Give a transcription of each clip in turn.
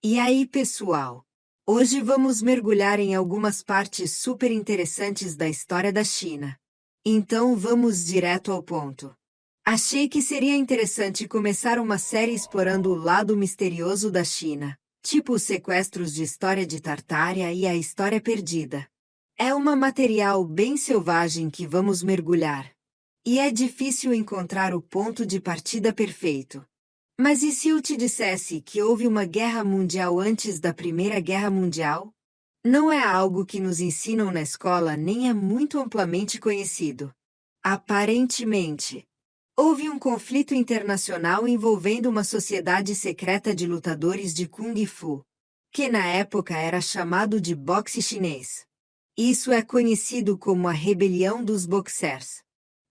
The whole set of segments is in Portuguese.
E aí, pessoal? Hoje vamos mergulhar em algumas partes super interessantes da história da China. Então vamos direto ao ponto. Achei que seria interessante começar uma série explorando o lado misterioso da China, tipo os sequestros de história de Tartária e a história perdida. É um material bem selvagem que vamos mergulhar. E é difícil encontrar o ponto de partida perfeito. Mas e se eu te dissesse que houve uma guerra mundial antes da Primeira Guerra Mundial? Não é algo que nos ensinam na escola nem é muito amplamente conhecido. Aparentemente, houve um conflito internacional envolvendo uma sociedade secreta de lutadores de Kung Fu, que na época era chamado de boxe chinês. Isso é conhecido como a Rebelião dos Boxers.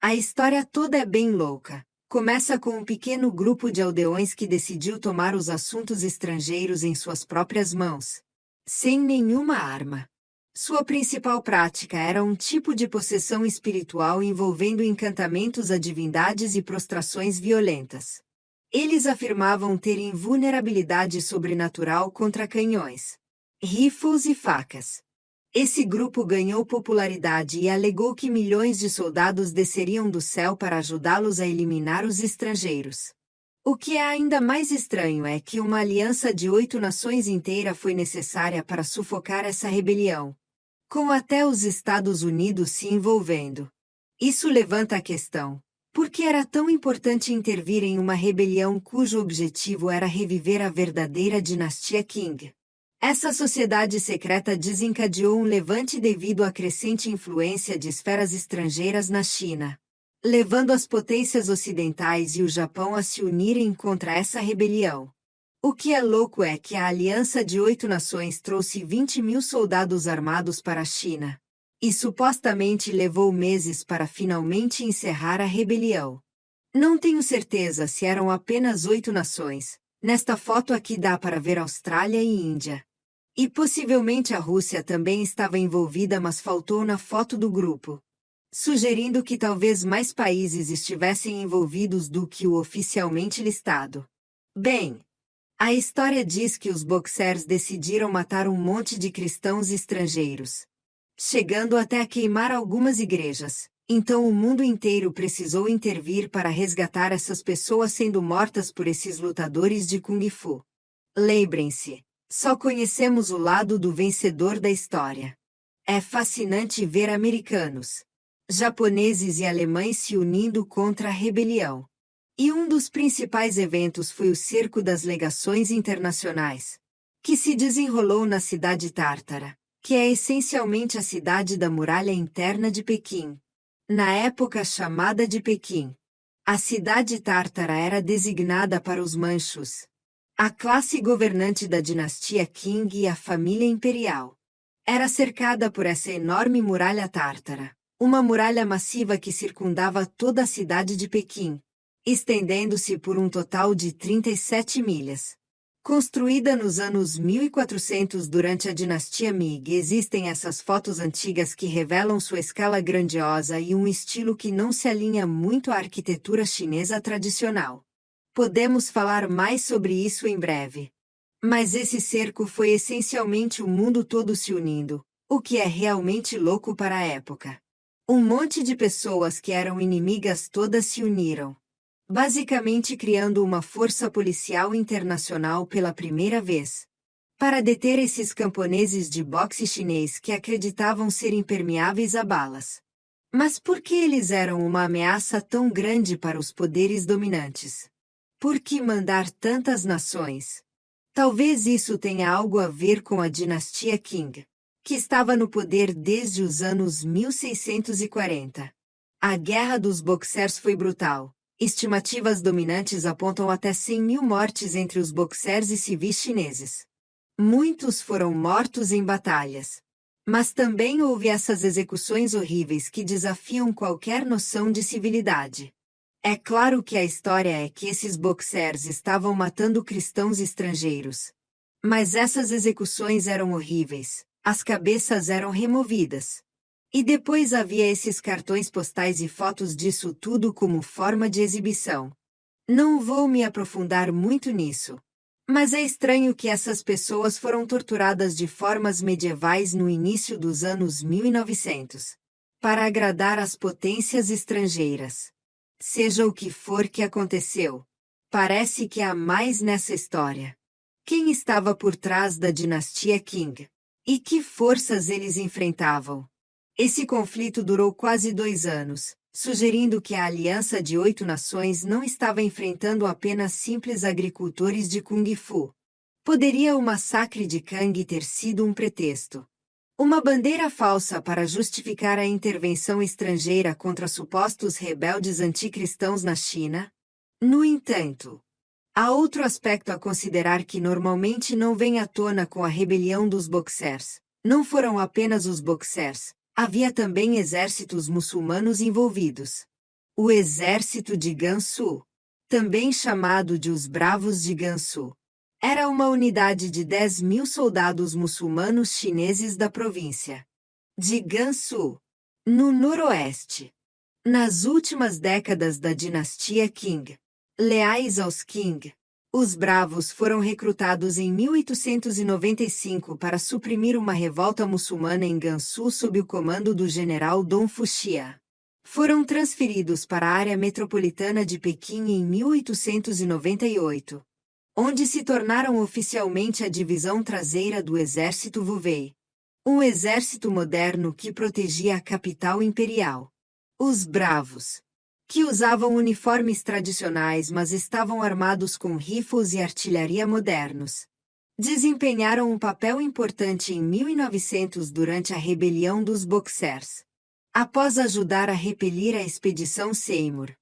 A história toda é bem louca. Começa com um pequeno grupo de aldeões que decidiu tomar os assuntos estrangeiros em suas próprias mãos, sem nenhuma arma. Sua principal prática era um tipo de possessão espiritual envolvendo encantamentos a divindades e prostrações violentas. Eles afirmavam ter invulnerabilidade sobrenatural contra canhões, rifles e facas. Esse grupo ganhou popularidade e alegou que milhões de soldados desceriam do céu para ajudá-los a eliminar os estrangeiros. O que é ainda mais estranho é que uma aliança de 8 nações inteira foi necessária para sufocar essa rebelião, com até os Estados Unidos se envolvendo. Isso levanta a questão: por que era tão importante intervir em uma rebelião cujo objetivo era reviver a verdadeira dinastia Qing? Essa sociedade secreta desencadeou um levante devido à crescente influência de esferas estrangeiras na China, levando as potências ocidentais e o Japão a se unirem contra essa rebelião. O que é louco é que a aliança de 8 nações trouxe 20.000 soldados armados para a China, e supostamente levou meses para finalmente encerrar a rebelião. Não tenho certeza se eram apenas 8 nações. Nesta foto aqui dá para ver Austrália e Índia. E possivelmente a Rússia também estava envolvida, mas faltou na foto do grupo, sugerindo que talvez mais países estivessem envolvidos do que o oficialmente listado. Bem, a história diz que os Boxers decidiram matar um monte de cristãos estrangeiros, chegando até a queimar algumas igrejas. Então o mundo inteiro precisou intervir para resgatar essas pessoas sendo mortas por esses lutadores de Kung Fu. Lembrem-se, só conhecemos o lado do vencedor da história. É fascinante ver americanos, japoneses e alemães se unindo contra a rebelião. E um dos principais eventos foi o Cerco das Legações Internacionais, que se desenrolou na cidade tártara, que é essencialmente a cidade da muralha interna de Pequim. Na época chamada de Pequim, a cidade tártara era designada para os manchus, a classe governante da dinastia Qing e a família imperial. Era cercada por essa enorme muralha tártara, uma muralha massiva que circundava toda a cidade de Pequim, estendendo-se por um total de 37 milhas. Construída nos anos 1400 durante a dinastia Ming, existem essas fotos antigas que revelam sua escala grandiosa e um estilo que não se alinha muito à arquitetura chinesa tradicional. Podemos falar mais sobre isso em breve. Mas esse cerco foi essencialmente o mundo todo se unindo, o que é realmente louco para a época. Um monte de pessoas que eram inimigas todas se uniram, basicamente criando uma força policial internacional pela primeira vez, para deter esses camponeses de boxe chinês que acreditavam ser impermeáveis a balas. Mas por que eles eram uma ameaça tão grande para os poderes dominantes? Por que mandar tantas nações? Talvez isso tenha algo a ver com a dinastia Qing, que estava no poder desde os anos 1640. A Guerra dos Boxers foi brutal. Estimativas dominantes apontam até 100.000 mortes entre os boxers e civis chineses. Muitos foram mortos em batalhas. Mas também houve essas execuções horríveis que desafiam qualquer noção de civilidade. É claro que a história é que esses boxers estavam matando cristãos estrangeiros. Mas essas execuções eram horríveis, as cabeças eram removidas. E depois havia esses cartões postais e fotos disso tudo como forma de exibição. Não vou me aprofundar muito nisso. Mas é estranho que essas pessoas foram torturadas de formas medievais no início dos anos 1900, para agradar às potências estrangeiras. Seja o que for que aconteceu, parece que há mais nessa história. Quem estava por trás da dinastia Qing? E que forças eles enfrentavam? Esse conflito durou quase 2 anos, sugerindo que a Aliança de 8 Nações não estava enfrentando apenas simples agricultores de Kung Fu. Poderia o massacre de Kang ter sido um pretexto? Uma bandeira falsa para justificar a intervenção estrangeira contra supostos rebeldes anticristãos na China? No entanto, há outro aspecto a considerar que normalmente não vem à tona com a rebelião dos Boxers. Não foram apenas os Boxers, havia também exércitos muçulmanos envolvidos. O exército de Gansu, também chamado de os Bravos de Gansu, era uma unidade de 10.000 soldados muçulmanos chineses da província de Gansu, no noroeste. Nas últimas décadas da dinastia Qing, leais aos Qing, os Bravos foram recrutados em 1895 para suprimir uma revolta muçulmana em Gansu sob o comando do general Dong Fuxia. Foram transferidos para a área metropolitana de Pequim em 1898. Onde se tornaram oficialmente a divisão traseira do exército Wuvei. Um exército moderno que protegia a capital imperial. Os Bravos, que usavam uniformes tradicionais mas estavam armados com rifles e artilharia modernos, desempenharam um papel importante em 1900 durante a rebelião dos Boxers. Após ajudar a repelir a expedição Seymour,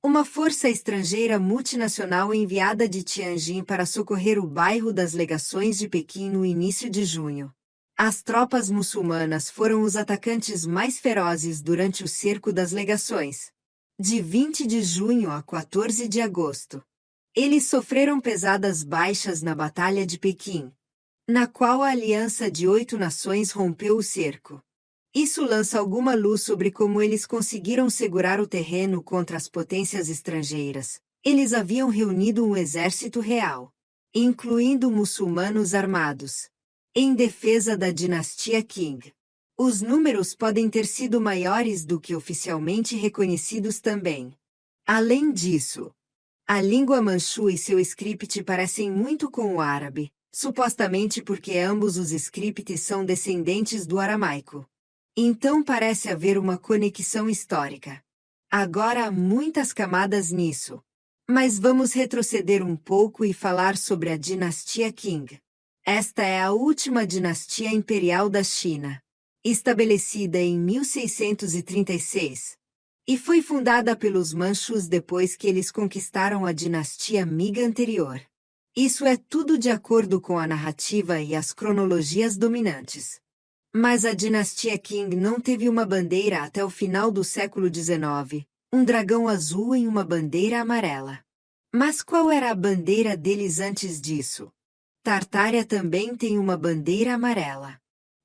uma força estrangeira multinacional enviada de Tianjin para socorrer o bairro das Legações de Pequim no início de junho. As tropas muçulmanas foram os atacantes mais ferozes durante o cerco das Legações, de 20 de junho a 14 de agosto. Eles sofreram pesadas baixas na Batalha de Pequim, na qual a Aliança de 8 Nações rompeu o cerco. Isso lança alguma luz sobre como eles conseguiram segurar o terreno contra as potências estrangeiras. Eles haviam reunido um exército real, incluindo muçulmanos armados, em defesa da dinastia Qing. Os números podem ter sido maiores do que oficialmente reconhecidos também. Além disso, a língua manchu e seu script parecem muito com o árabe, supostamente porque ambos os scripts são descendentes do aramaico. Então parece haver uma conexão histórica. Agora há muitas camadas nisso. Mas vamos retroceder um pouco e falar sobre a dinastia Qing. Esta é a última dinastia imperial da China, estabelecida em 1636, e foi fundada pelos Manchus depois que eles conquistaram a dinastia Ming anterior. Isso é tudo de acordo com a narrativa e as cronologias dominantes. Mas a dinastia Qing não teve uma bandeira até o final do século XIX, um dragão azul em uma bandeira amarela. Mas qual era a bandeira deles antes disso? Tartária também tem uma bandeira amarela.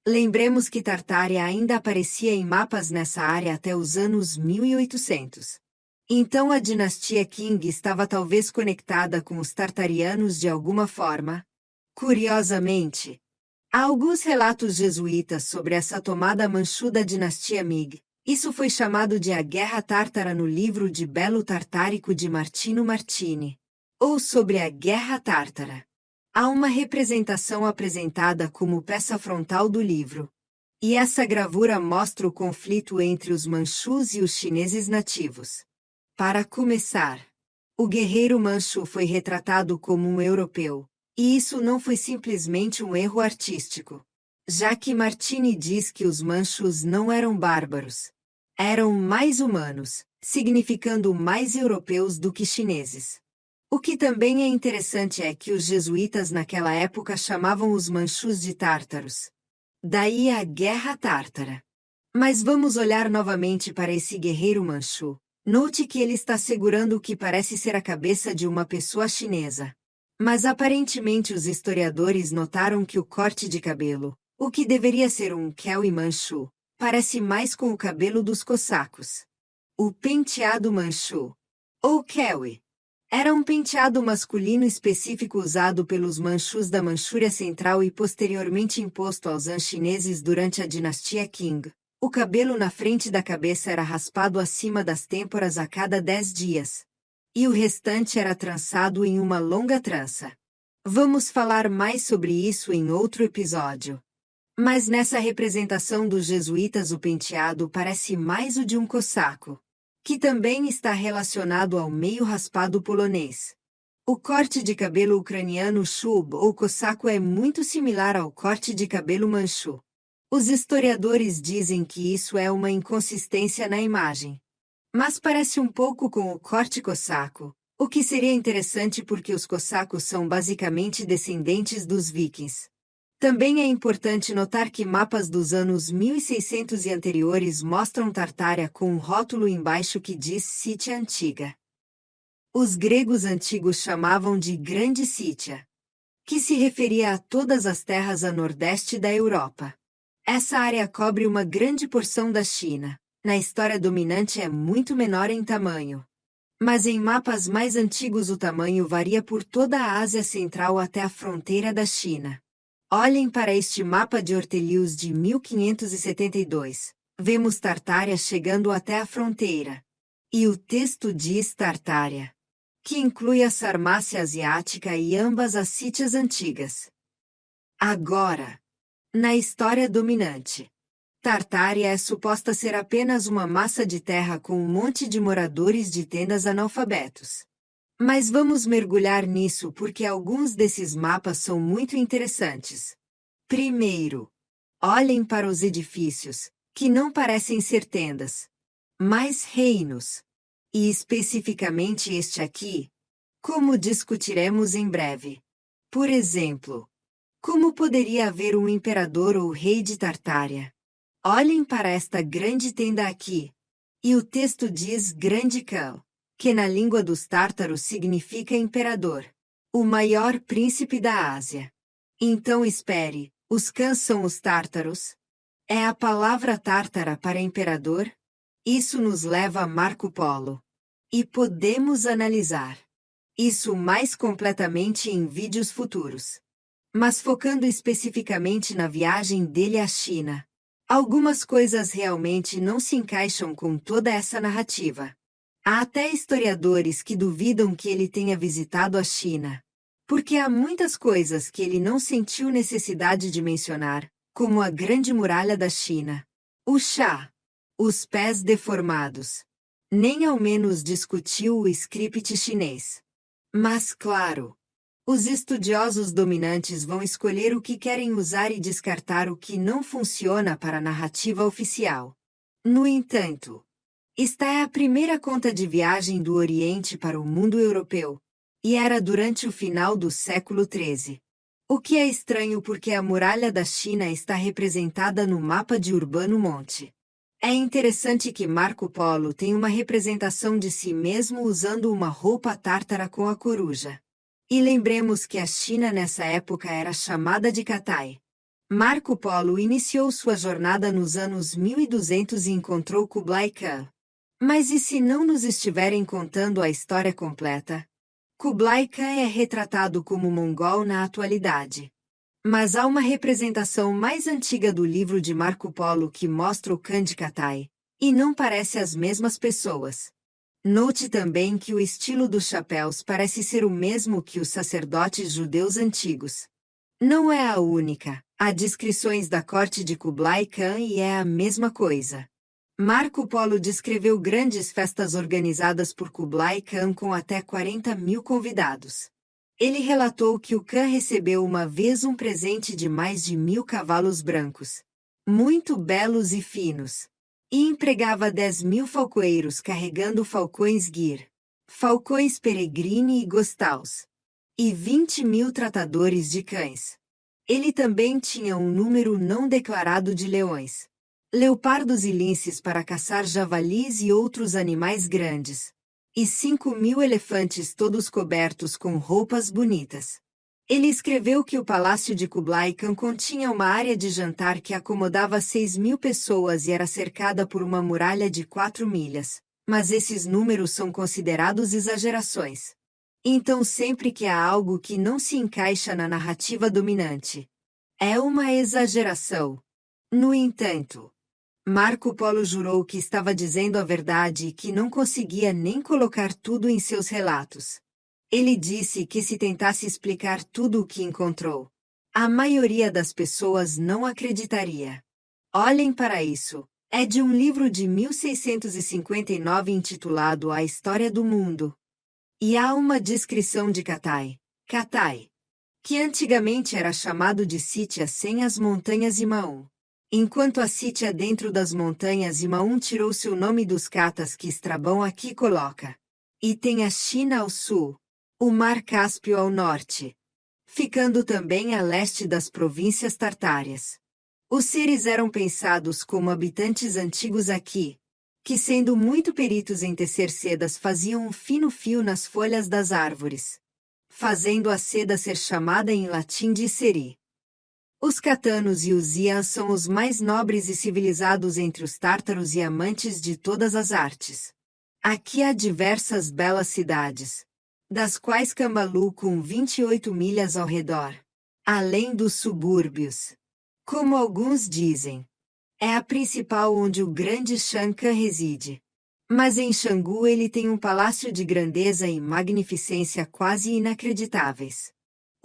Lembremos que Tartária ainda aparecia em mapas nessa área até os anos 1800. Então a dinastia Qing estava talvez conectada com os tartarianos de alguma forma. Curiosamente, há alguns relatos jesuítas sobre essa tomada manchu da dinastia Ming. Isso foi chamado de a Guerra Tártara no livro de Belo Tartárico de Martino Martini, ou sobre a Guerra Tártara. Há uma representação apresentada como peça frontal do livro. E essa gravura mostra o conflito entre os manchus e os chineses nativos. Para começar, o guerreiro manchu foi retratado como um europeu. E isso não foi simplesmente um erro artístico. Já que Martini diz que os manchus não eram bárbaros. Eram mais humanos, significando mais europeus do que chineses. O que também é interessante é que os jesuítas naquela época chamavam os manchus de tártaros. Daí a Guerra Tártara. Mas vamos olhar novamente para esse guerreiro manchu. Note que ele está segurando o que parece ser a cabeça de uma pessoa chinesa. Mas aparentemente os historiadores notaram que o corte de cabelo, o que deveria ser um Kelly manchu, parece mais com o cabelo dos cossacos. O penteado manchu, ou Kelly, Era um penteado masculino específico usado pelos Manchus da Manchúria Central e posteriormente imposto aos Han chineses durante a dinastia Qing. O cabelo na frente da cabeça era raspado acima das têmporas a cada 10 dias. E o restante era trançado em uma longa trança. Vamos falar mais sobre isso em outro episódio. Mas nessa representação dos jesuítas o penteado parece mais o de um cossaco, que também está relacionado ao meio raspado polonês. O corte de cabelo ucraniano shub ou cossaco é muito similar ao corte de cabelo manchu. Os historiadores dizem que isso é uma inconsistência na imagem. Mas parece um pouco com o corte cossaco, o que seria interessante porque os cossacos são basicamente descendentes dos vikings. Também é importante notar que mapas dos anos 1600 e anteriores mostram Tartária com um rótulo embaixo que diz Sítia Antiga. Os gregos antigos chamavam de Grande Sítia, que se referia a todas as terras a nordeste da Europa. Essa área cobre uma grande porção da China. Na história dominante é muito menor em tamanho. Mas em mapas mais antigos o tamanho varia por toda a Ásia Central até a fronteira da China. Olhem para este mapa de Ortelius de 1572. Vemos Tartária chegando até a fronteira. E o texto diz Tartária, que inclui a Sarmácia Asiática e ambas as Sítias antigas. Agora, na história dominante, Tartária é suposta ser apenas uma massa de terra com um monte de moradores de tendas analfabetos. Mas vamos mergulhar nisso porque alguns desses mapas são muito interessantes. Primeiro, olhem para os edifícios, que não parecem ser tendas, mas reinos. E especificamente este aqui, como discutiremos em breve. Por exemplo, como poderia haver um imperador ou rei de Tartária? Olhem para esta grande tenda aqui. E o texto diz Grande Khan, que na língua dos tártaros significa imperador, o maior príncipe da Ásia. Então espere, os Khans são os tártaros? É a palavra tártara para imperador? Isso nos leva a Marco Polo. E podemos analisar isso mais completamente em vídeos futuros. Mas focando especificamente na viagem dele à China, algumas coisas realmente não se encaixam com toda essa narrativa. Há até historiadores que duvidam que ele tenha visitado a China, porque há muitas coisas que ele não sentiu necessidade de mencionar, como a Grande Muralha da China, o chá, os pés deformados. Nem ao menos discutiu o script chinês. Mas claro, os estudiosos dominantes vão escolher o que querem usar e descartar o que não funciona para a narrativa oficial. No entanto, esta é a primeira conta de viagem do Oriente para o mundo europeu, e era durante o final do século XIII. O que é estranho porque a muralha da China está representada no mapa de Urbano Monte. É interessante que Marco Polo tem uma representação de si mesmo usando uma roupa tártara com a coruja. E lembremos que a China nessa época era chamada de Katai. Marco Polo iniciou sua jornada nos anos 1200 e encontrou Kublai Khan. Mas e se não nos estiverem contando a história completa? Kublai Khan é retratado como mongol na atualidade. Mas há uma representação mais antiga do livro de Marco Polo que mostra o Khan de Katai, e não parece as mesmas pessoas. Note também que o estilo dos chapéus parece ser o mesmo que os sacerdotes judeus antigos. Não é a única, há descrições da corte de Kublai Khan e é a mesma coisa. Marco Polo descreveu grandes festas organizadas por Kublai Khan com até 40.000 convidados. Ele relatou que o Khan recebeu uma vez um presente de mais de 1.000 cavalos brancos, muito belos e finos, e empregava 10.000 falcoeiros carregando falcões Gir, falcões Peregrine e Gostaus, e 20.000 tratadores de cães. Ele também tinha um número não declarado de leões, leopardos e linces para caçar javalis e outros animais grandes, e 5.000 elefantes todos cobertos com roupas bonitas. Ele escreveu que o palácio de Kublai Khan continha uma área de jantar que acomodava 6.000 pessoas e era cercada por uma muralha de 4 milhas, mas esses números são considerados exagerações. Então sempre que há algo que não se encaixa na narrativa dominante, é uma exageração. No entanto, Marco Polo jurou que estava dizendo a verdade e que não conseguia nem colocar tudo em seus relatos. Ele disse que se tentasse explicar tudo o que encontrou, a maioria das pessoas não acreditaria. Olhem para isso. É de um livro de 1659 intitulado A História do Mundo. E há uma descrição de Catai, que antigamente era chamado de Sítia sem as montanhas Imaum. Enquanto a Sítia dentro das montanhas Imaum tirou seu nome dos catas que Estrabão aqui coloca. E tem a China ao sul, o Mar Cáspio ao norte, ficando também a leste das províncias tartárias. Os seres eram pensados como habitantes antigos aqui, que sendo muito peritos em tecer sedas faziam um fino fio nas folhas das árvores, fazendo a seda ser chamada em latim de seri. Os catanos e os iãs são os mais nobres e civilizados entre os tártaros e amantes de todas as artes. Aqui há diversas belas cidades, das quais Cambalu com 28 milhas ao redor, além dos subúrbios. Como alguns dizem, é a principal onde o grande Shankar reside. Mas em Xangu ele tem um palácio de grandeza e magnificência quase inacreditáveis.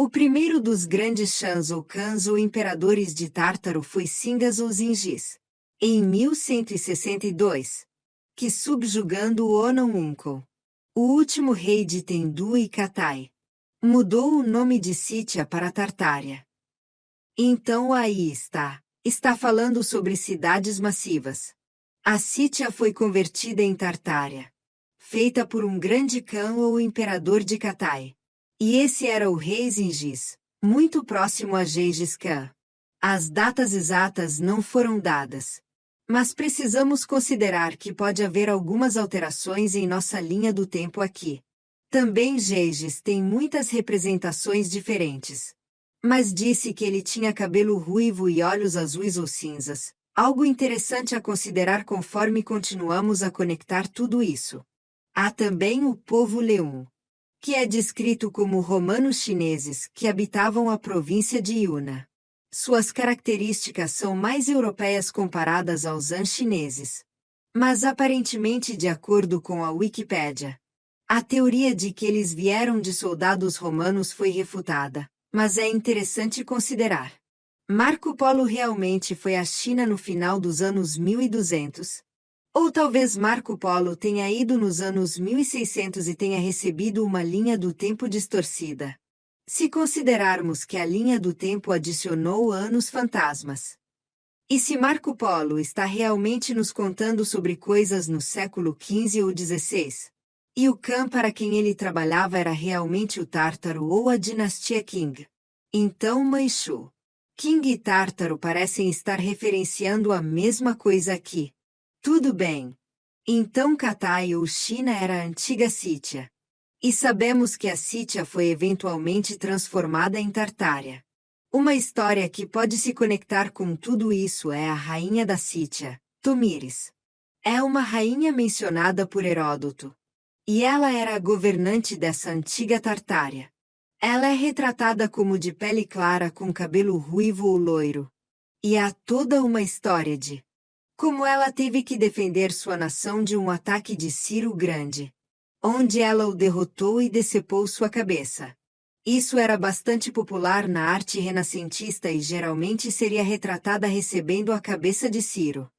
O primeiro dos grandes Shans ou Khans ou imperadores de Tártaro foi Singas ou Zingis, em 1162, que subjugando o Onon-Unkol, o último rei de Tendu e Catai, mudou o nome de Sítia para Tartária. Então aí está falando sobre cidades massivas. A Sítia foi convertida em Tartária, feita por um grande Khan ou imperador de Catai. E esse era o rei Zingis, muito próximo a Gengis Khan. As datas exatas não foram dadas, mas precisamos considerar que pode haver algumas alterações em nossa linha do tempo aqui. Também Gengis tem muitas representações diferentes. Mas disse que ele tinha cabelo ruivo e olhos azuis ou cinzas, algo interessante a considerar conforme continuamos a conectar tudo isso. Há também o povo Leum, que é descrito como romanos chineses que habitavam a província de Yunnan. Suas características são mais europeias comparadas aos Han chineses. Mas aparentemente, de acordo com a Wikipédia, a teoria de que eles vieram de soldados romanos foi refutada. Mas é interessante considerar. Marco Polo realmente foi à China no final dos anos 1200? Ou talvez Marco Polo tenha ido nos anos 1600 e tenha recebido uma linha do tempo distorcida? Se considerarmos que a linha do tempo adicionou anos fantasmas. E se Marco Polo está realmente nos contando sobre coisas no século XV ou XVI? E o Khan para quem ele trabalhava era realmente o Tártaro ou a dinastia Qing. Então Manchu, Qing e Tártaro parecem estar referenciando a mesma coisa aqui. Tudo bem. Então Catai ou China era a antiga Sítia. E sabemos que a Sítia foi eventualmente transformada em Tartária. Uma história que pode se conectar com tudo isso é a rainha da Sítia, Tomíris. É uma rainha mencionada por Heródoto. E ela era a governante dessa antiga Tartária. Ela é retratada como de pele clara com cabelo ruivo ou loiro. E há toda uma história de como ela teve que defender sua nação de um ataque de Ciro o Grande, onde ela o derrotou e decepou sua cabeça. Isso era bastante popular na arte renascentista e geralmente seria retratada recebendo a cabeça de Ciro.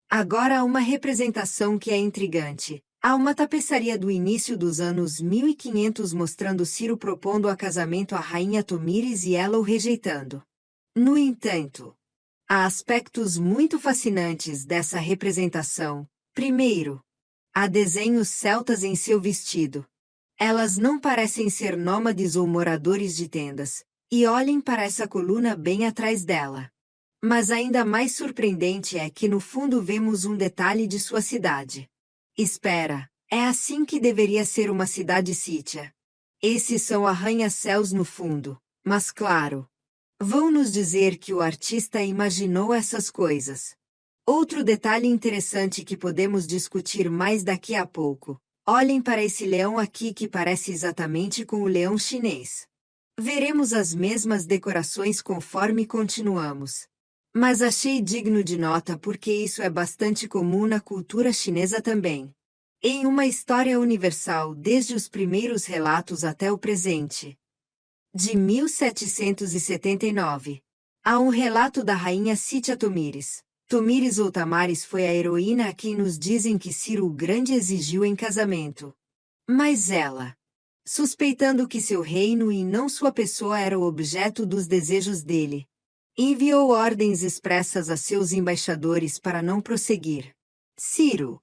Agora há uma representação que é intrigante. Há uma tapeçaria do início dos anos 1500 mostrando Ciro propondo a casamento à rainha Tomíris e ela o rejeitando. No entanto, há aspectos muito fascinantes dessa representação. Primeiro, há desenhos celtas em seu vestido. Elas não parecem ser nômades ou moradores de tendas, e olhem para essa coluna bem atrás dela. Mas ainda mais surpreendente é que no fundo vemos um detalhe de sua cidade. Espera, é assim que deveria ser uma cidade sítia. Esses são arranha-céus no fundo, mas claro, vão nos dizer que o artista imaginou essas coisas. Outro detalhe interessante que podemos discutir mais daqui a pouco. Olhem para esse leão aqui que parece exatamente com o leão chinês. Veremos as mesmas decorações conforme continuamos. Mas achei digno de nota porque isso é bastante comum na cultura chinesa também. Em uma história universal desde os primeiros relatos até o presente. De 1779. Há um relato da rainha Sítia Tomires. Tomires ou Tamares foi a heroína a quem nos dizem que Ciro o Grande exigiu em casamento. Mas ela, suspeitando que seu reino e não sua pessoa era o objeto dos desejos dele, enviou ordens expressas a seus embaixadores para não prosseguir. Ciro,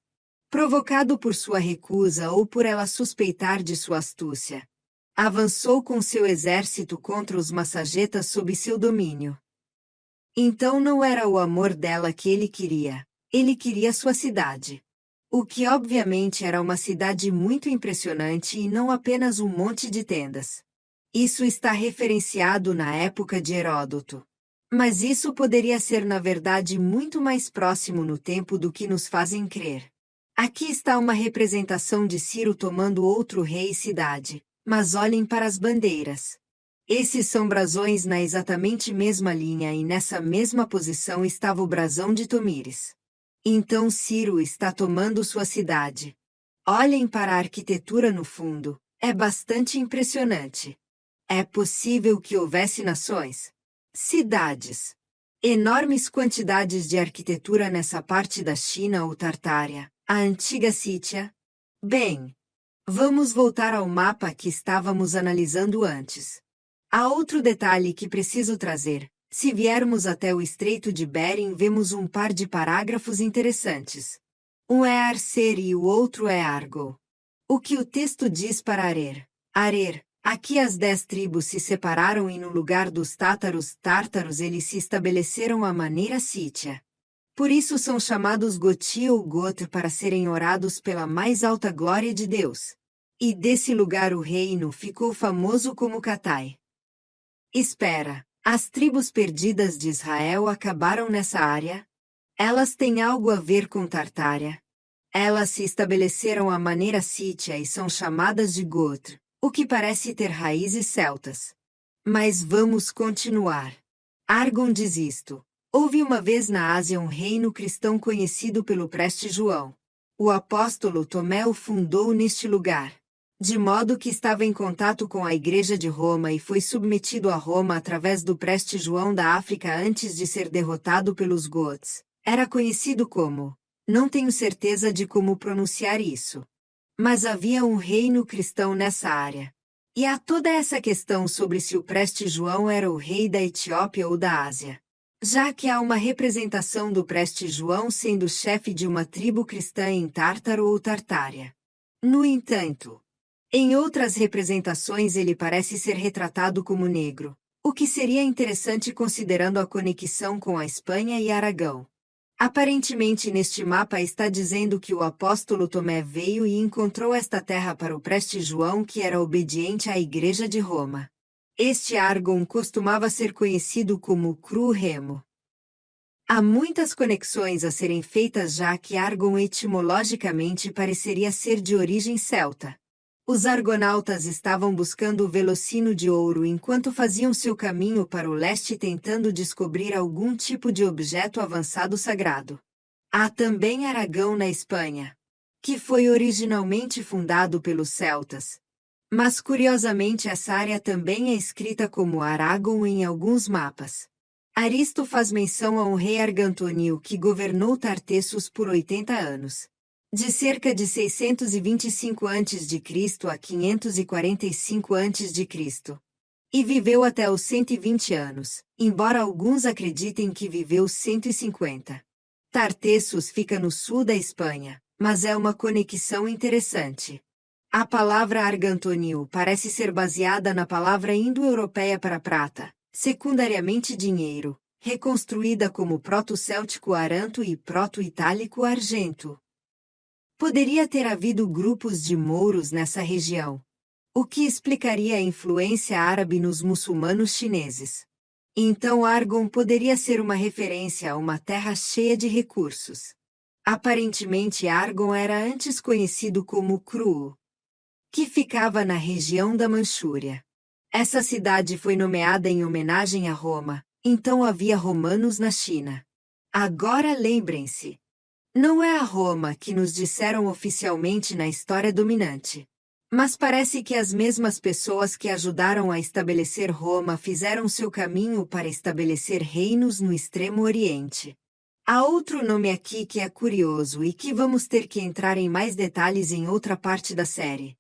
provocado por sua recusa ou por ela suspeitar de sua astúcia, avançou com seu exército contra os massagetas sob seu domínio. Então não era o amor dela que ele queria sua cidade. O que obviamente era uma cidade muito impressionante e não apenas um monte de tendas. Isso está referenciado na época de Heródoto. Mas isso poderia ser na verdade muito mais próximo no tempo do que nos fazem crer. Aqui está uma representação de Ciro tomando outro rei e cidade, mas olhem para as bandeiras. Esses são brasões na exatamente mesma linha e nessa mesma posição estava o brasão de Tomires. Então Ciro está tomando sua cidade. Olhem para a arquitetura no fundo, é bastante impressionante. É possível que houvesse nações, cidades, enormes quantidades de arquitetura nessa parte da China ou Tartária, a antiga Sítia. Bem, vamos voltar ao mapa que estávamos analisando antes. Há outro detalhe que preciso trazer. Se viermos até o Estreito de Bering, vemos um par de parágrafos interessantes. Um é Arcer e o outro é Argo. O que o texto diz para Arer? Arer, aqui as 10 tribos se separaram e no lugar dos tártaros eles se estabeleceram à maneira sítia. Por isso são chamados Goti ou Gotr para serem orados pela mais alta glória de Deus. E desse lugar o reino ficou famoso como Catai. Espera, as tribos perdidas de Israel acabaram nessa área? Elas têm algo a ver com Tartária? Elas se estabeleceram à maneira sítia e são chamadas de Gotr, o que parece ter raízes celtas. Mas vamos continuar. Argon diz isto. Houve uma vez na Ásia um reino cristão conhecido pelo preste João. O apóstolo Tomé o fundou neste lugar. De modo que estava em contato com a Igreja de Roma e foi submetido a Roma através do preste João da África antes de ser derrotado pelos Goths. Era conhecido como, não tenho certeza de como pronunciar isso. Mas havia um reino cristão nessa área. E há toda essa questão sobre se o preste João era o rei da Etiópia ou da Ásia. Já que há uma representação do preste João sendo chefe de uma tribo cristã em Tártaro ou Tartária. No entanto, em outras representações ele parece ser retratado como negro, o que seria interessante considerando a conexão com a Espanha e Aragão. Aparentemente neste mapa está dizendo que o apóstolo Tomé veio e encontrou esta terra para o preste João que era obediente à Igreja de Roma. Este Argon costumava ser conhecido como Cru Remo. Há muitas conexões a serem feitas já que Argon etimologicamente pareceria ser de origem celta. Os argonautas estavam buscando o Velocino de ouro enquanto faziam seu caminho para o leste tentando descobrir algum tipo de objeto avançado sagrado. Há também Aragão na Espanha, que foi originalmente fundado pelos celtas. Mas curiosamente essa área também é escrita como Aragon em alguns mapas. Aristo faz menção a um rei Argantonio que governou Tartessos por 80 anos. De cerca de 625 a.C. a 545 a.C. E viveu até os 120 anos, embora alguns acreditem que viveu 150. Tartessos fica no sul da Espanha, mas é uma conexão interessante. A palavra Argantonio parece ser baseada na palavra indo-europeia para prata, secundariamente dinheiro, reconstruída como proto-céltico aranto e proto-itálico argento. Poderia ter havido grupos de mouros nessa região, o que explicaria a influência árabe nos muçulmanos chineses. Então Argon poderia ser uma referência a uma terra cheia de recursos. Aparentemente Argon era antes conhecido como Kruu, que ficava na região da Manchúria. Essa cidade foi nomeada em homenagem a Roma, então havia romanos na China. Agora lembrem-se, não é a Roma que nos disseram oficialmente na história dominante. Mas parece que as mesmas pessoas que ajudaram a estabelecer Roma fizeram seu caminho para estabelecer reinos no Extremo Oriente. Há outro nome aqui que é curioso e que vamos ter que entrar em mais detalhes em outra parte da série.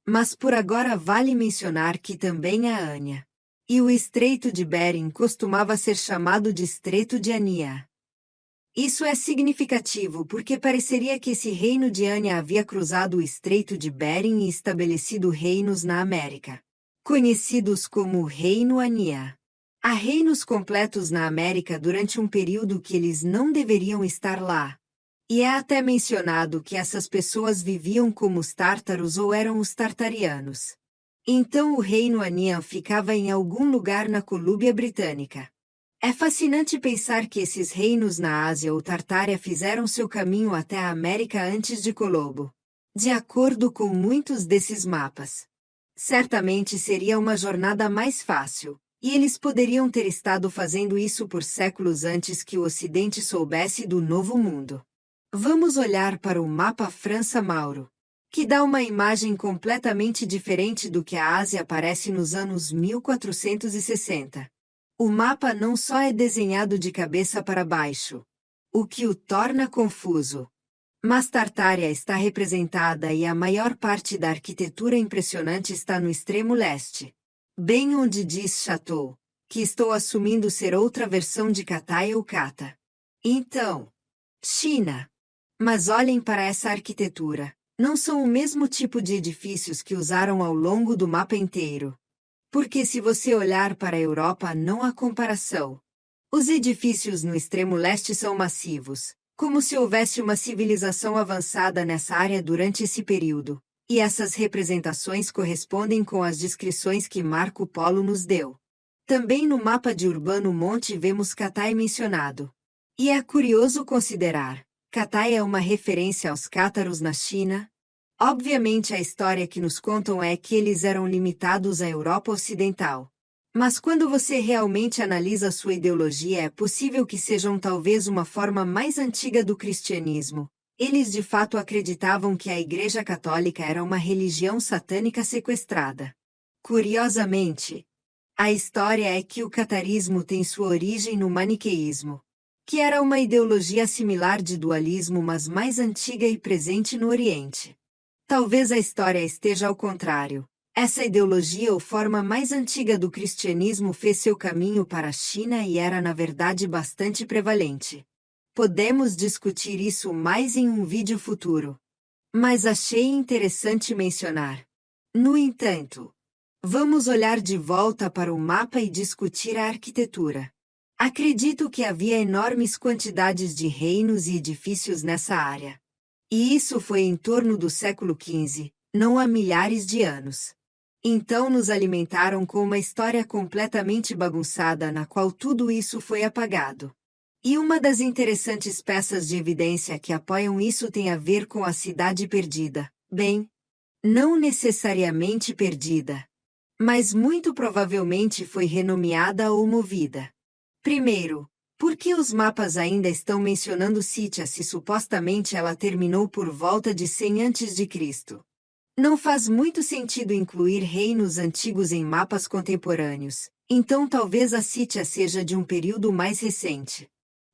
Mas por agora vale mencionar que também há Ania. E o Estreito de Bering costumava ser chamado de Estreito de Ania. Isso é significativo porque pareceria que esse reino de Ania havia cruzado o Estreito de Bering e estabelecido reinos na América, conhecidos como Reino Ania. Há reinos completos na América durante um período que eles não deveriam estar lá. E é até mencionado que essas pessoas viviam como os tártaros ou eram os tartarianos. Então o reino Ania ficava em algum lugar na Colúmbia Britânica. É fascinante pensar que esses reinos na Ásia ou Tartária fizeram seu caminho até a América antes de Colombo. De acordo com muitos desses mapas, certamente seria uma jornada mais fácil, e eles poderiam ter estado fazendo isso por séculos antes que o Ocidente soubesse do Novo Mundo. Vamos olhar para o mapa França Mauro, que dá uma imagem completamente diferente do que a Ásia aparece nos anos 1460. O mapa não só é desenhado de cabeça para baixo, o que o torna confuso, mas Tartária está representada e a maior parte da arquitetura impressionante está no extremo leste, bem onde diz Chateau, que estou assumindo ser outra versão de Catai ou Cata. Então, China. Mas olhem para essa arquitetura, não são o mesmo tipo de edifícios que usaram ao longo do mapa inteiro. Porque se você olhar para a Europa não há comparação. Os edifícios no extremo leste são massivos, como se houvesse uma civilização avançada nessa área durante esse período, e essas representações correspondem com as descrições que Marco Polo nos deu. Também no mapa de Urbano Monte vemos Catai mencionado. E é curioso considerar, Catai é uma referência aos cátaros na China. Obviamente a história que nos contam é que eles eram limitados à Europa Ocidental. Mas quando você realmente analisa sua ideologia é possível que sejam talvez uma forma mais antiga do cristianismo. Eles de fato acreditavam que a Igreja Católica era uma religião satânica sequestrada. Curiosamente, a história é que o catarismo tem sua origem no maniqueísmo, que era uma ideologia similar de dualismo mas mais antiga e presente no Oriente. Talvez a história esteja ao contrário. Essa ideologia ou forma mais antiga do cristianismo fez seu caminho para a China e era na verdade bastante prevalente. Podemos discutir isso mais em um vídeo futuro. Mas achei interessante mencionar. No entanto, vamos olhar de volta para o mapa e discutir a arquitetura. Acredito que havia enormes quantidades de reinos e edifícios nessa área. E isso foi em torno do século XV, não há milhares de anos. Então nos alimentaram com uma história completamente bagunçada na qual tudo isso foi apagado. E uma das interessantes peças de evidência que apoiam isso tem a ver com a cidade perdida. Bem, não necessariamente perdida, mas muito provavelmente foi renomeada ou movida. Primeiro, por que os mapas ainda estão mencionando Sítia se supostamente ela terminou por volta de 100 a.C.? Não faz muito sentido incluir reinos antigos em mapas contemporâneos, então talvez a Sítia seja de um período mais recente.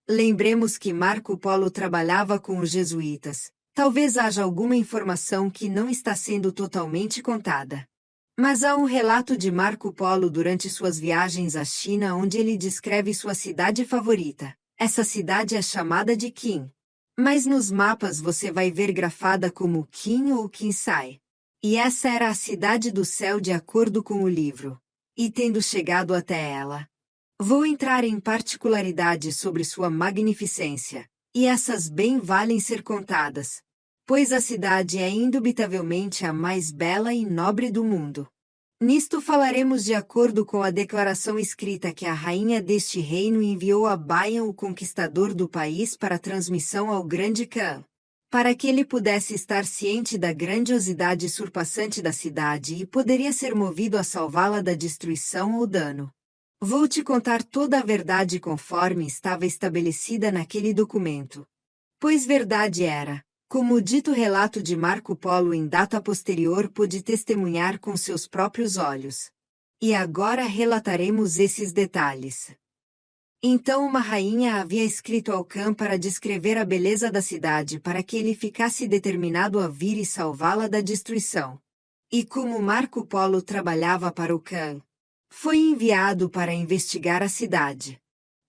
Lembremos que Marco Polo trabalhava com os jesuítas, talvez haja alguma informação que não está sendo totalmente contada. Mas há um relato de Marco Polo durante suas viagens à China onde ele descreve sua cidade favorita. Essa cidade é chamada de Qin. Mas nos mapas você vai ver grafada como Qin ou Qinsai. E essa era a cidade do céu de acordo com o livro. E tendo chegado até ela, vou entrar em particularidades sobre sua magnificência, e essas bem valem ser contadas. Pois a cidade é indubitavelmente a mais bela e nobre do mundo. Nisto falaremos de acordo com a declaração escrita que a rainha deste reino enviou a Baian, o conquistador do país, para transmissão ao grande Khan, para que ele pudesse estar ciente da grandiosidade surpassante da cidade e poderia ser movido a salvá-la da destruição ou dano. Vou te contar toda a verdade conforme estava estabelecida naquele documento. Pois verdade era, como o dito relato de Marco Polo em data posterior pôde testemunhar com seus próprios olhos. E agora relataremos esses detalhes. Então uma rainha havia escrito ao Khan para descrever a beleza da cidade para que ele ficasse determinado a vir e salvá-la da destruição. E como Marco Polo trabalhava para o Khan, foi enviado para investigar a cidade.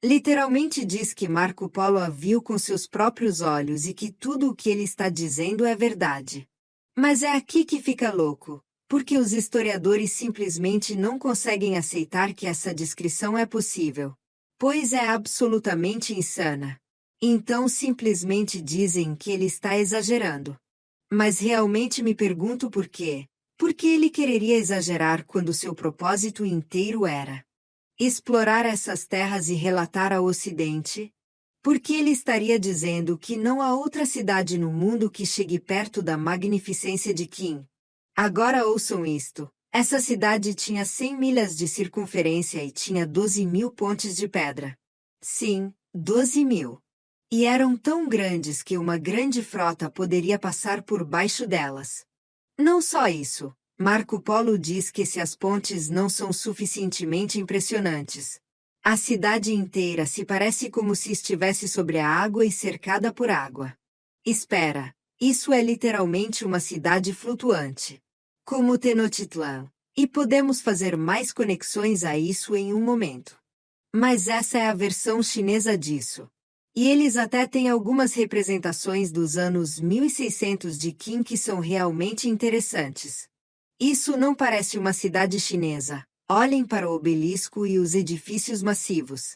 Literalmente diz que Marco Polo a viu com seus próprios olhos e que tudo o que ele está dizendo é verdade. Mas é aqui que fica louco, porque os historiadores simplesmente não conseguem aceitar que essa descrição é possível, pois é absolutamente insana. Então simplesmente dizem que ele está exagerando. Mas realmente me pergunto por quê. Por que ele quereria exagerar quando seu propósito inteiro era explorar essas terras e relatar ao Ocidente? Porque ele estaria dizendo que não há outra cidade no mundo que chegue perto da magnificência de Kim. Agora ouçam isto. Essa cidade tinha 100 milhas de circunferência e tinha 12.000 pontes de pedra. Sim, 12.000. E eram tão grandes que uma grande frota poderia passar por baixo delas. Não só isso, Marco Polo diz que se as pontes não são suficientemente impressionantes, a cidade inteira se parece como se estivesse sobre a água e cercada por água. Espera, isso é literalmente uma cidade flutuante, como Tenochtitlan, e podemos fazer mais conexões a isso em um momento. Mas essa é a versão chinesa disso. E eles até têm algumas representações dos anos 1600 de Qin que são realmente interessantes. Isso não parece uma cidade chinesa. Olhem para o obelisco e os edifícios massivos.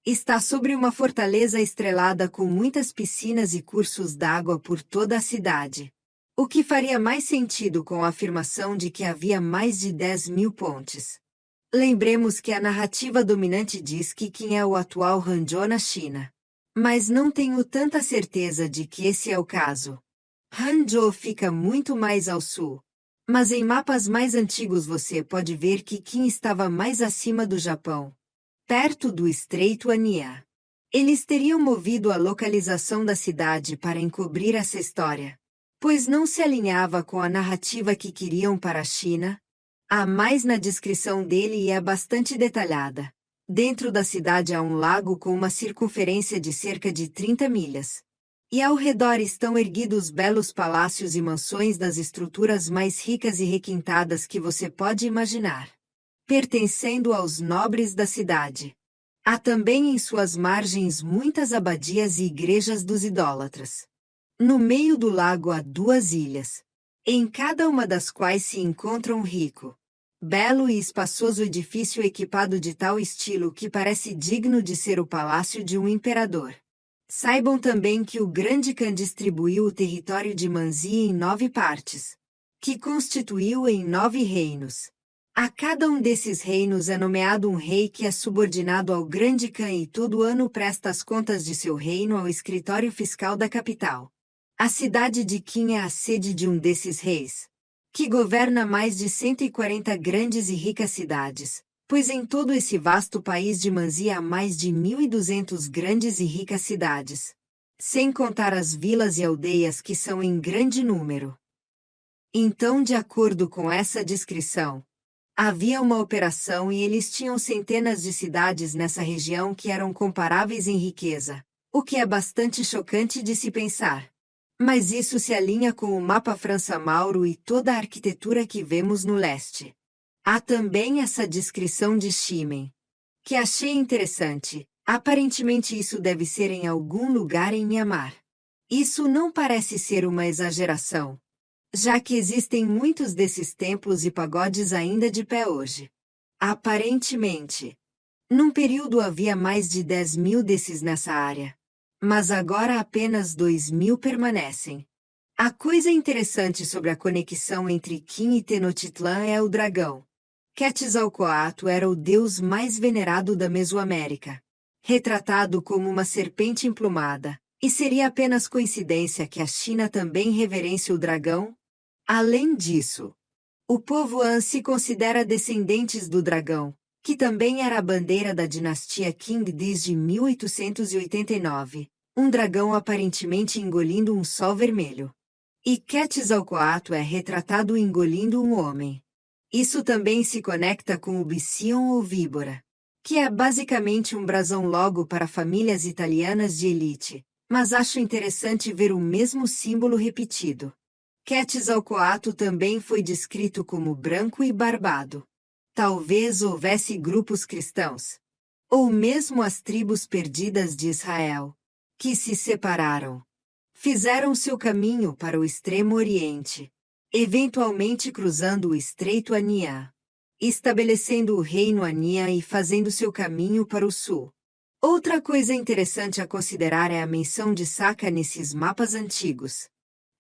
Está sobre uma fortaleza estrelada com muitas piscinas e cursos d'água por toda a cidade. O que faria mais sentido com a afirmação de que havia mais de 10.000 pontes. Lembremos que a narrativa dominante diz que Qin é o atual Hangzhou na China. Mas não tenho tanta certeza de que esse é o caso. Hangzhou fica muito mais ao sul. Mas em mapas mais antigos você pode ver que Qin estava mais acima do Japão, perto do Estreito Anya. Eles teriam movido a localização da cidade para encobrir essa história, pois não se alinhava com a narrativa que queriam para a China. Há mais na descrição dele e é bastante detalhada. Dentro da cidade há um lago com uma circunferência de cerca de 30 milhas. E ao redor estão erguidos belos palácios e mansões das estruturas mais ricas e requintadas que você pode imaginar, pertencendo aos nobres da cidade. Há também em suas margens muitas abadias e igrejas dos idólatras. No meio do lago há 2 ilhas, em cada uma das quais se encontra um rico, belo e espaçoso edifício equipado de tal estilo que parece digno de ser o palácio de um imperador. Saibam também que o grande Khan distribuiu o território de Manzi em 9 partes, que constituiu em 9 reinos. A cada um desses reinos é nomeado um rei que é subordinado ao grande Khan e todo ano presta as contas de seu reino ao escritório fiscal da capital. A cidade de Qin é a sede de um desses reis, que governa mais de 140 grandes e ricas cidades, pois em todo esse vasto país de Manzi há mais de 1.200 grandes e ricas cidades, sem contar as vilas e aldeias que são em grande número. Então, de acordo com essa descrição, havia uma operação e eles tinham centenas de cidades nessa região que eram comparáveis em riqueza, o que é bastante chocante de se pensar. Mas isso se alinha com o mapa França-Mauro e toda a arquitetura que vemos no leste. Há também essa descrição de Ximen, que achei interessante. Aparentemente isso deve ser em algum lugar em Mianmar. Isso não parece ser uma exageração, já que existem muitos desses templos e pagodes ainda de pé hoje. Aparentemente, num período havia mais de 10.000 desses nessa área. Mas agora apenas 2.000 permanecem. A coisa interessante sobre a conexão entre Qin e Tenochtitlan é o dragão. Quetzalcoatl era o deus mais venerado da Mesoamérica, retratado como uma serpente emplumada, e seria apenas coincidência que a China também reverence o dragão? Além disso, o povo Han se considera descendentes do dragão, que também era a bandeira da dinastia Qing desde 1889, um dragão aparentemente engolindo um sol vermelho. E Quetzalcoatl é retratado engolindo um homem. Isso também se conecta com o Bision ou víbora, que é basicamente um brasão logo para famílias italianas de elite, mas acho interessante ver o mesmo símbolo repetido. Quetzalcoatl também foi descrito como branco e barbado. Talvez houvesse grupos cristãos, ou mesmo as tribos perdidas de Israel, que se separaram. Fizeram seu caminho para o extremo oriente, eventualmente cruzando o Estreito Aniã, estabelecendo o reino Aniã e fazendo seu caminho para o sul. Outra coisa interessante a considerar é a menção de Saca nesses mapas antigos.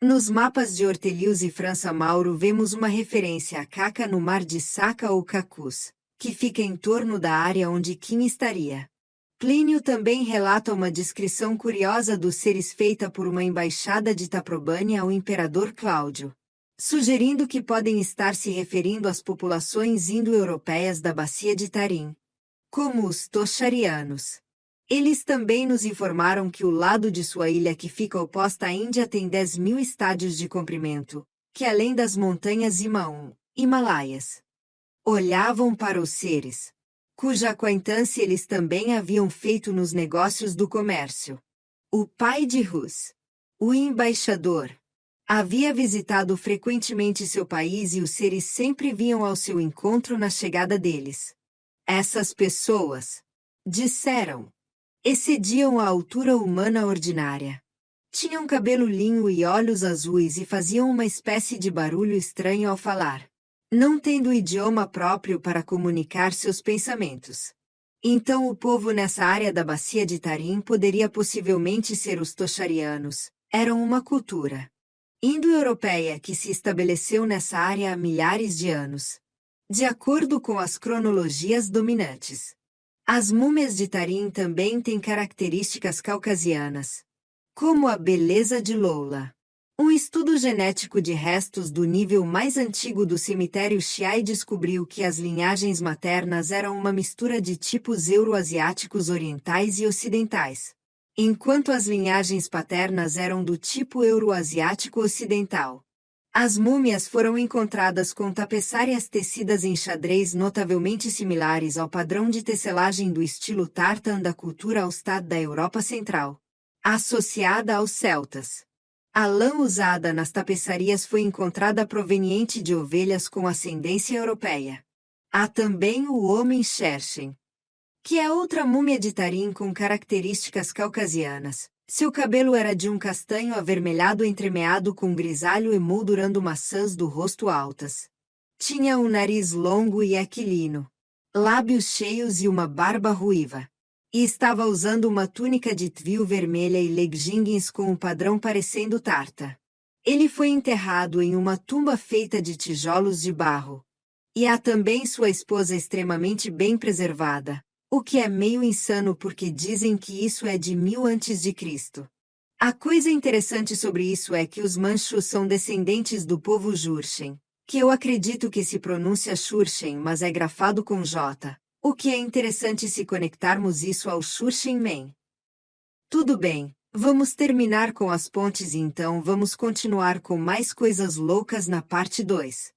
Nos mapas de Ortelius e França Mauro vemos uma referência a Caca no mar de Saca ou Cacus, que fica em torno da área onde Kim estaria. Plínio também relata uma descrição curiosa dos seres feita por uma embaixada de Taprobane ao imperador Cláudio, sugerindo que podem estar se referindo às populações indo-europeias da bacia de Tarim, como os Tocharianos. Eles também nos informaram que o lado de sua ilha que fica oposta à Índia tem 10.000 estádios de comprimento, que além das montanhas Himalaias, olhavam para os seres, cuja acquaintance eles também haviam feito nos negócios do comércio. O pai de Rus, o embaixador, havia visitado frequentemente seu país e os seres sempre vinham ao seu encontro na chegada deles. Essas pessoas, disseram, excediam a altura humana ordinária. Tinham cabelo linho e olhos azuis e faziam uma espécie de barulho estranho ao falar, não tendo idioma próprio para comunicar seus pensamentos. Então o povo nessa área da bacia de Tarim poderia possivelmente ser os Tocharianos. Eram uma cultura indo-europeia que se estabeleceu nessa área há milhares de anos. De acordo com as cronologias dominantes, as múmias de Tarim também têm características caucasianas, como a beleza de Lola. Um estudo genético de restos do nível mais antigo do cemitério Xiai descobriu que as linhagens maternas eram uma mistura de tipos euroasiáticos orientais e ocidentais, enquanto as linhagens paternas eram do tipo euroasiático ocidental. As múmias foram encontradas com tapeçárias tecidas em xadrez notavelmente similares ao padrão de tecelagem do estilo tartan da cultura Hallstatt da Europa Central, associada aos celtas. A lã usada nas tapeçarias foi encontrada proveniente de ovelhas com ascendência europeia. Há também o homem Xerxen, que é outra múmia de Tarim com características caucasianas. Seu cabelo era de um castanho avermelhado entremeado com grisalho emoldurando maçãs do rosto altas. Tinha um nariz longo e aquilino, lábios cheios e uma barba ruiva. E estava usando uma túnica de twill vermelha e leggings com um padrão parecendo tarta. Ele foi enterrado em uma tumba feita de tijolos de barro. E há também sua esposa extremamente bem preservada, o que é meio insano porque dizem que isso é de 1000 a.C. A coisa interessante sobre isso é que os manchus são descendentes do povo Jurchen, que eu acredito que se pronuncia Churchen mas é grafado com J. O que é interessante se conectarmos isso ao Shushenmen. Tudo bem, vamos terminar com as pontes e então vamos continuar com mais coisas loucas na parte 2.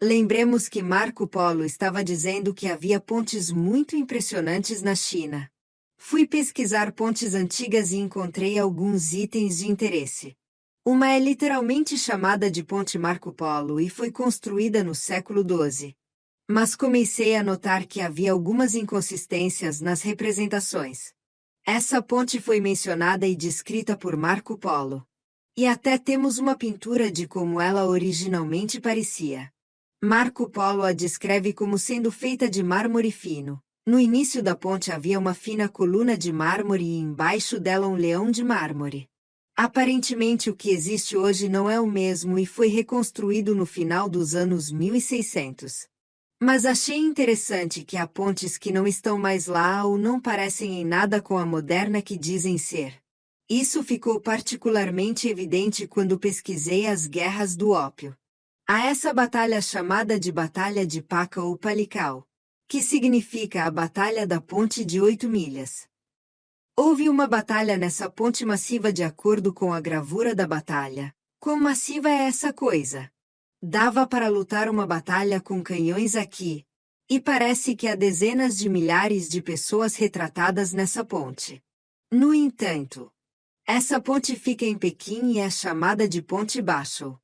Lembremos que Marco Polo estava dizendo que havia pontes muito impressionantes na China. Fui pesquisar pontes antigas e encontrei alguns itens de interesse. Uma é literalmente chamada de Ponte Marco Polo e foi construída no século XII. Mas comecei a notar que havia algumas inconsistências nas representações. Essa ponte foi mencionada e descrita por Marco Polo. E até temos uma pintura de como ela originalmente parecia. Marco Polo a descreve como sendo feita de mármore fino. No início da ponte havia uma fina coluna de mármore e embaixo dela um leão de mármore. Aparentemente o que existe hoje não é o mesmo e foi reconstruído no final dos anos 1600. Mas achei interessante que há pontes que não estão mais lá ou não parecem em nada com a moderna que dizem ser. Isso ficou particularmente evidente quando pesquisei as guerras do ópio. Há essa batalha chamada de Batalha de Paca ou Palikau, que significa a Batalha da Ponte de 8 milhas. Houve uma batalha nessa ponte massiva de acordo com a gravura da batalha. Quão massiva é essa coisa? Dava para lutar uma batalha com canhões aqui. E parece que há dezenas de milhares de pessoas retratadas nessa ponte. No entanto, essa ponte fica em Pequim e é chamada de Ponte Baixo.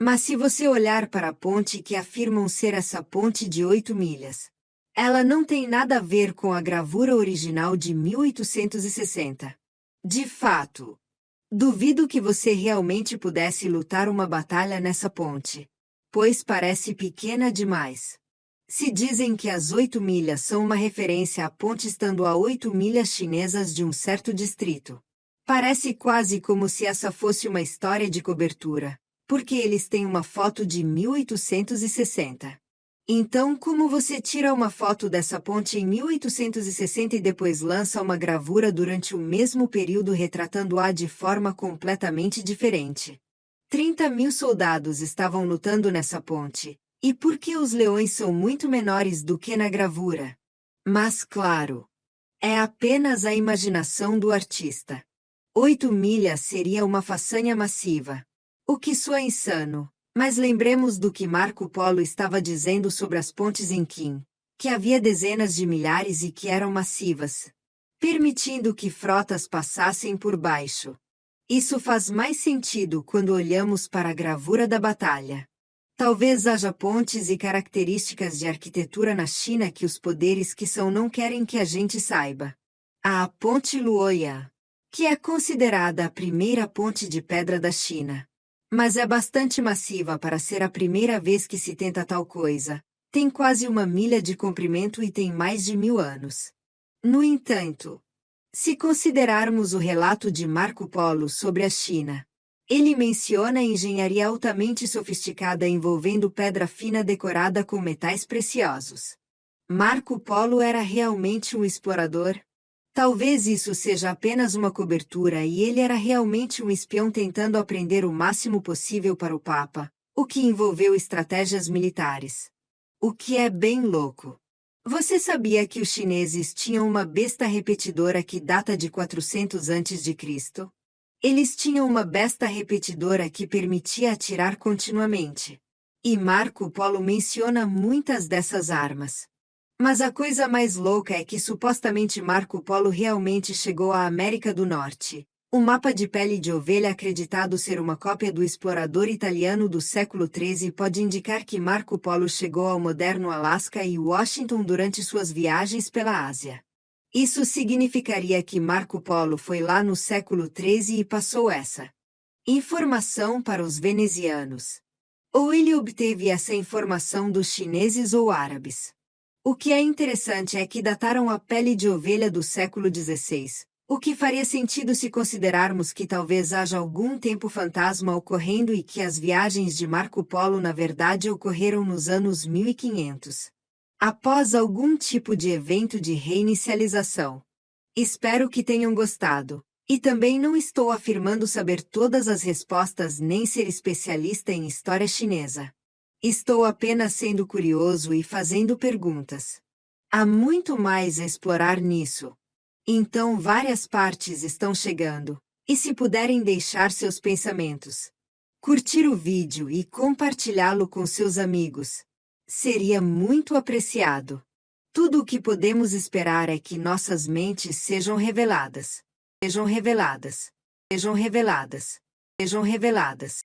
Mas se você olhar para a ponte que afirmam ser essa ponte de 8 milhas, ela não tem nada a ver com a gravura original de 1860. De fato, duvido que você realmente pudesse lutar uma batalha nessa ponte, pois parece pequena demais. Se dizem que as 8 milhas são uma referência à ponte estando a 8 milhas chinesas de um certo distrito. Parece quase como se essa fosse uma história de cobertura, porque eles têm uma foto de 1860. Então, como você tira uma foto dessa ponte em 1860 e depois lança uma gravura durante o mesmo período retratando-a de forma completamente diferente? 30.000 soldados estavam lutando nessa ponte, e por que os leões são muito menores do que na gravura? Mas claro, é apenas a imaginação do artista. 8 milhas seria uma façanha massiva. O que soa insano, mas lembremos do que Marco Polo estava dizendo sobre as pontes em Qin, que havia dezenas de milhares e que eram massivas, permitindo que frotas passassem por baixo. Isso faz mais sentido quando olhamos para a gravura da batalha. Talvez haja pontes e características de arquitetura na China que os poderes que são não querem que a gente saiba. Há a Ponte Luoyang, que é considerada a primeira ponte de pedra da China. Mas é bastante massiva para ser a primeira vez que se tenta tal coisa. Tem quase 1 milha de comprimento e tem mais de 1000 anos. No entanto, se considerarmos o relato de Marco Polo sobre a China, ele menciona engenharia altamente sofisticada envolvendo pedra fina decorada com metais preciosos. Marco Polo era realmente um explorador? Talvez isso seja apenas uma cobertura e ele era realmente um espião tentando aprender o máximo possível para o Papa, o que envolveu estratégias militares. O que é bem louco. Você sabia que os chineses tinham uma besta repetidora que data de 400 a.C.? Eles tinham uma besta repetidora que permitia atirar continuamente. E Marco Polo menciona muitas dessas armas. Mas a coisa mais louca é que supostamente Marco Polo realmente chegou à América do Norte. O mapa de pele de ovelha acreditado ser uma cópia do explorador italiano do século XIII pode indicar que Marco Polo chegou ao moderno Alasca e Washington durante suas viagens pela Ásia. Isso significaria que Marco Polo foi lá no século XIII e passou essa informação para os venezianos. Ou ele obteve essa informação dos chineses ou árabes. O que é interessante é que dataram a pele de ovelha do século XVI, o que faria sentido se considerarmos que talvez haja algum tempo fantasma ocorrendo e que as viagens de Marco Polo na verdade ocorreram nos anos 1500. Após algum tipo de evento de reinicialização. Espero que tenham gostado. E também não estou afirmando saber todas as respostas nem ser especialista em história chinesa. Estou apenas sendo curioso e fazendo perguntas. Há muito mais a explorar nisso. Então várias partes estão chegando, e se puderem deixar seus pensamentos, curtir o vídeo e compartilhá-lo com seus amigos, seria muito apreciado. Tudo o que podemos esperar é que nossas mentes sejam reveladas. Sejam reveladas. Sejam reveladas. Sejam reveladas.